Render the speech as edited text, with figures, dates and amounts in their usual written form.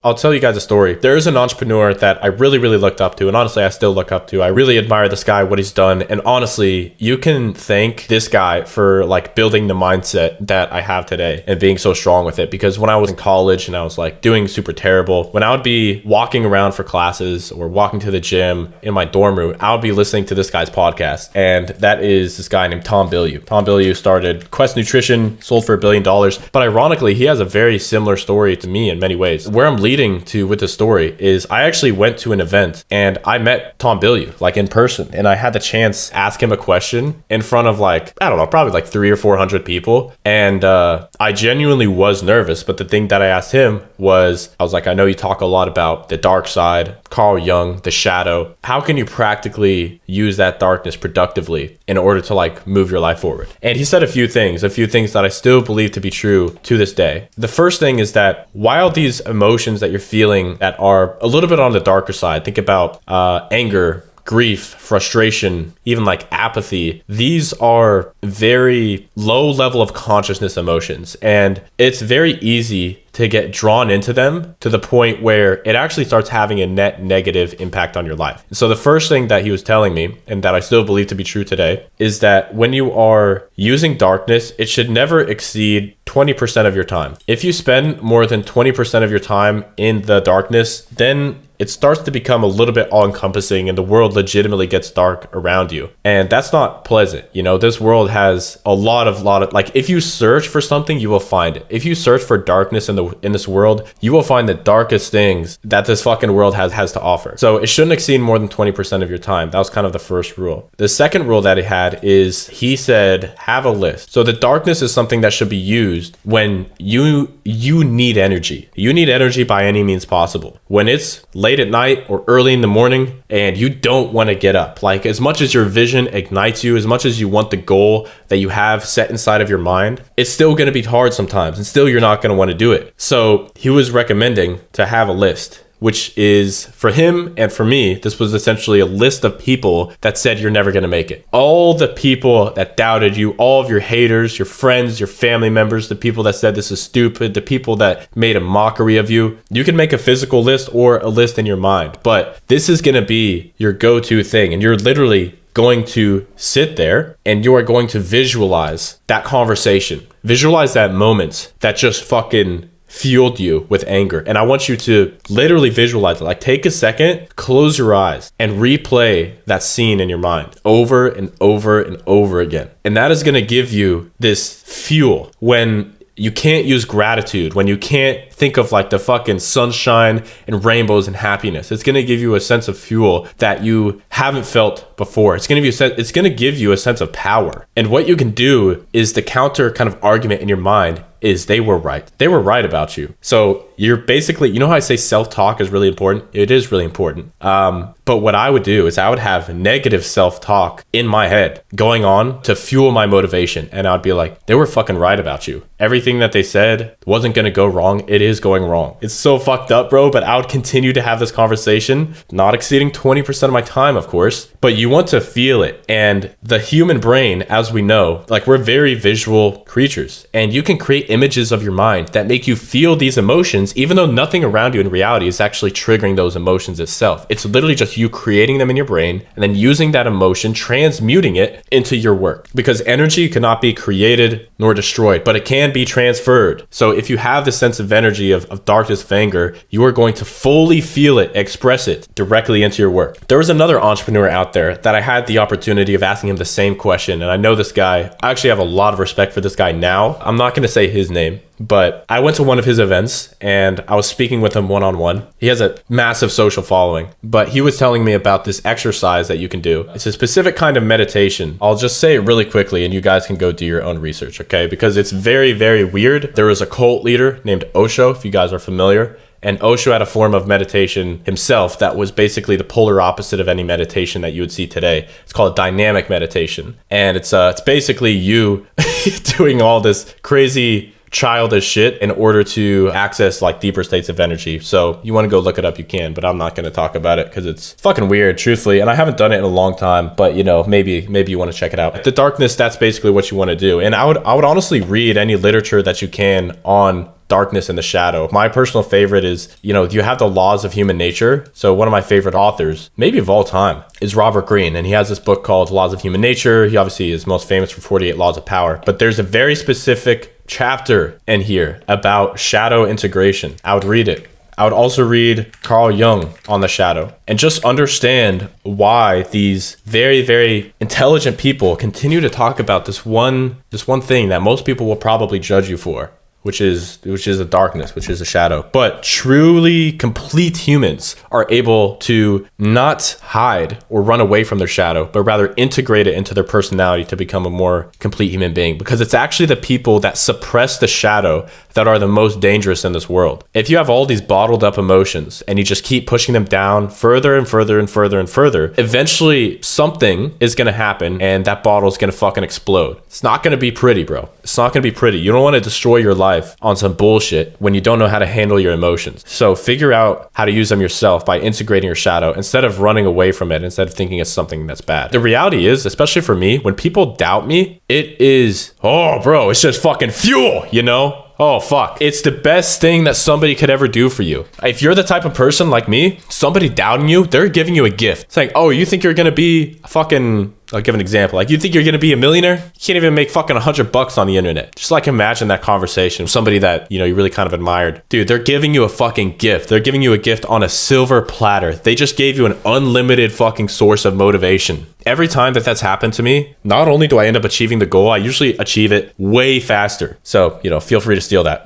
I'll tell you guys a story. There is an entrepreneur that I really, really looked up to, and honestly, I still look up to. I really admire this guy, what he's done, and honestly, you can thank this guy for like building the mindset that I have today and being so strong with it. Because when I was in college and I was like doing super terrible, when I would be walking around for classes or walking to the gym in my dorm room, I would be listening to this guy's podcast, and that is this guy named Tom Bilyeu. Tom Bilyeu started Quest Nutrition, sold for $1 billion, but ironically, he has a very similar story to me in many ways. Where I'm leading to with the story is I actually went to an event and I met Tom Bilyeu like in person, and I had the chance to ask him a question in front of like, I don't know, probably like 300 or 400 people. And I genuinely was nervous, but the thing that I asked him was, I was like, I know you talk a lot about the dark side, Carl Jung, the shadow. How can you practically use that darkness productively in order to like move your life forward? And he said a few things that I still believe to be true to this day. The first thing is that while these emotions that you're feeling that are a little bit on the darker side, think about anger, grief, frustration, even like apathy. These are very low level of consciousness emotions, and it's very easy to get drawn into them to the point where it actually starts having a net negative impact on your life. So the first thing that he was telling me, and that I still believe to be true today, is that when you are using darkness, it should never exceed 20% of your time. If you spend more than 20% of your time in the darkness, then it starts to become a little bit all-encompassing and the world legitimately gets dark around you. And that's not pleasant. You know, this world has a lot of like, if you search for something, you will find it. If you search for darkness in this world, you will find the darkest things that this fucking world has to offer. So it shouldn't exceed more than 20% of your time. That was kind of the first rule. The second rule that he had is, he said, have a list. So the darkness is something that should be used when you need energy. You need energy by any means possible. When it's late at night or early in the morning and you don't want to get up, like as much as your vision ignites you, as much as you want the goal that you have set inside of your mind, it's still going to be hard sometimes, and still you're not going to want to do it. So he was recommending to have a list, which is, for him and for me, this was essentially a list of people that said you're never going to make it. All the people that doubted you, all of your haters, your friends, your family members, the people that said this is stupid, the people that made a mockery of you. You can make a physical list or a list in your mind, but this is going to be your go-to thing. And you're literally going to sit there and you are going to visualize that conversation. Visualize that moment that just fucking fueled you with anger. And I want you to literally visualize it. Like, take a second, close your eyes, and replay that scene in your mind over and over and over again. And that is going to give you this fuel when you can't use gratitude, when you can't think of like the fucking sunshine and rainbows and happiness. It's going to give you a sense of fuel that you haven't felt before. It's going to give you a sense of power. And what you can do is the counter kind of argument in your mind is they were right. They were right about you. So you're basically, you know how I say self-talk is really important? It is really important. But what I would do is I would have negative self-talk in my head going on to fuel my motivation. And I'd be like, they were fucking right about you. Everything that they said wasn't going to go wrong. It is going wrong. It's so fucked up, bro. But I would continue to have this conversation, not exceeding 20% of my time, of course. But you want to feel it. And the human brain, as we know, like, we're very visual creatures. And you can create images of your mind that make you feel these emotions, even though nothing around you in reality is actually triggering those emotions itself. It's literally just you creating them in your brain and then using that emotion, transmuting it into your work. Because energy cannot be created nor destroyed, but it can be transferred. So if you have the sense of energy of darkness, of anger, you are going to fully feel it, express it directly into your work. There was another entrepreneur out there that I had the opportunity of asking him the same question. And I know this guy, I actually have a lot of respect for this guy now. I'm not going to say his name, but I went to one of his events and I was speaking with him one-on-one. He has a massive social following, but he was telling me about this exercise that you can do. It's a specific kind of meditation. I'll just say it really quickly and you guys can go do your own research, okay? Because it's very, very weird. There was a cult leader named Osho, if you guys are familiar. And Osho had a form of meditation himself that was basically the polar opposite of any meditation that you would see today. It's called dynamic meditation. And it's basically you doing all this crazy childish shit in order to access like deeper states of energy. So you want to go look it up, you can, but I'm not going to talk about it because it's fucking weird, truthfully. And I haven't done it in a long time, but you know, maybe you want to check it out. The darkness, that's basically what you want to do. And I would honestly read any literature that you can on darkness and the shadow. My personal favorite is, you have the laws of human nature. So one of my favorite authors, maybe of all time, is Robert Greene. And he has this book called Laws of Human Nature. He obviously is most famous for 48 Laws of Power. But there's a very specific chapter in here about shadow integration. I would read it. I would also read Carl Jung on the shadow and just understand why these very, very intelligent people continue to talk about this one thing that most people will probably judge you for, which is a darkness, which is a shadow. But truly complete humans are able to not hide or run away from their shadow, but rather integrate it into their personality to become a more complete human being. Because it's actually the people that suppress the shadow that are the most dangerous in this world. If you have all these bottled up emotions and you just keep pushing them down further and further and further and further, eventually something is going to happen and that bottle is going to fucking explode. It's not going to be pretty, bro. It's not going to be pretty. You don't want to destroy your life on some bullshit when you don't know how to handle your emotions. So figure out how to use them yourself by integrating your shadow instead of running away from it, instead of thinking it's something that's bad. The reality is, especially for me, when people doubt me, it is, oh bro, it's just fucking fuel, Oh, fuck. It's the best thing that somebody could ever do for you. If you're the type of person like me, somebody doubting you, they're giving you a gift. It's like, oh, you think you're going to be fucking... I'll give an example. Like, you think you're going to be a millionaire? You can't even make fucking $100 on the internet. Just like imagine that conversation with somebody that, you really kind of admired. Dude, they're giving you a fucking gift. They're giving you a gift on a silver platter. They just gave you an unlimited fucking source of motivation. Every time that's happened to me, not only do I end up achieving the goal, I usually achieve it way faster. So, feel free to steal that.